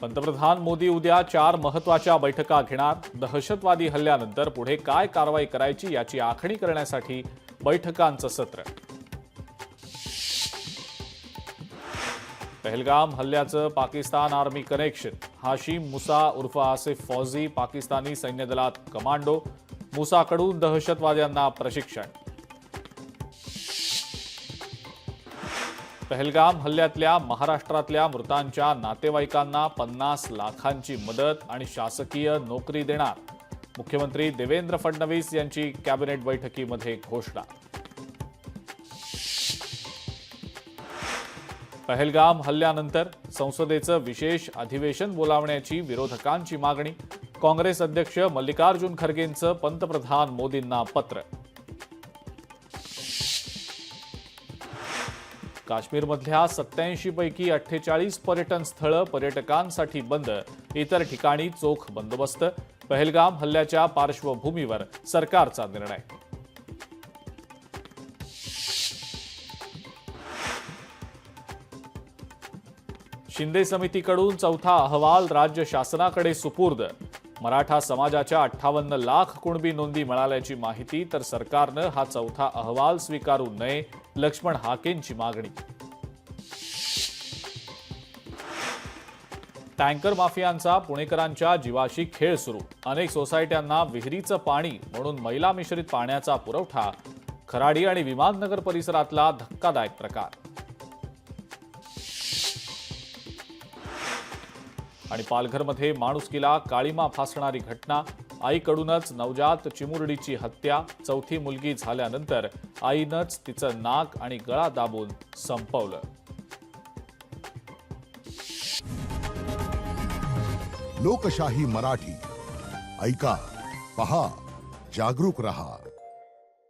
पंतप्रधान मोदी उद्या 4 महत्त्वाच्या बैठका घेणार। दहशतवादी हल्ल्यानंतर पुढे काय कारवाई करायची याची आखणी करण्यासाठी बैठकांचं सत्र। पहलगाम हल्ल्याचं पाकिस्तान आर्मी कनेक्शन। हाशिम मुसा उर्फ आसिफ फौजी पाकिस्तानी सैन्य दलात कमांडो। मुसाकडून दहशतवाद्यांना प्रशिक्षण। पहलगाम हल्ल्यातल्या महाराष्ट्रातल्या मृतांच्या नातेवाईकांना 50 लाखांची मदत आणि शासकीय नोकरी देणार। मुख्यमंत्री देवेंद्र फडणवीस यांची कॅबिनेट बैठकीमध्ये घोषणा। पहलगाम हल्ल्यानंतर संसदेचं विशेष अधिवेशन बोलावण्याची विरोधकांची मागणी। काँग्रेस अध्यक्ष मल्लिकार्जुन खरगेंचं पंतप्रधान मोदींना पत्र। काश्मीरमधल्या 87 पैकी 48 पर्यटन स्थळं पर्यटकांसाठी बंद। इतर ठिकाणी चोख बंदोबस्त। पहलगाम हल्ल्याच्या पार्श्वभूमीवर सरकारचा निर्णय। शिंदे समितीकडून चौथा अहवाल राज्य शासनाकडे सुपूर्द। मराठा समाजाच्या 58 लाख कुणबी नोंदी मिळाल्याची माहिती, तर सरकारनं हा चौथा अहवाल स्वीकारू नये, लक्ष्मण हाकेंची मागणी। टँकर माफियांचा पुणेकरांच्या जीवाशी खेळ सुरू। अनेक सोसायट्यांना विहिरीचं पाणी म्हणून मैला मिश्रित पाण्याचा पुरवठा। खराडी आणि विमाननगर परिसरातला धक्कादायक प्रकार। आणि पालघरमध्ये माणुसकीला काळीमा फासणारी घटना। आईकडूनच नवजात चिमुरडीची हत्या। चौथी मुलगी झाल्यानंतर आईनंच तिचं नाक आणि गळा दाबून संपवलं। लोकशाही मराठी ऐका, पहा, जागरूक रहा।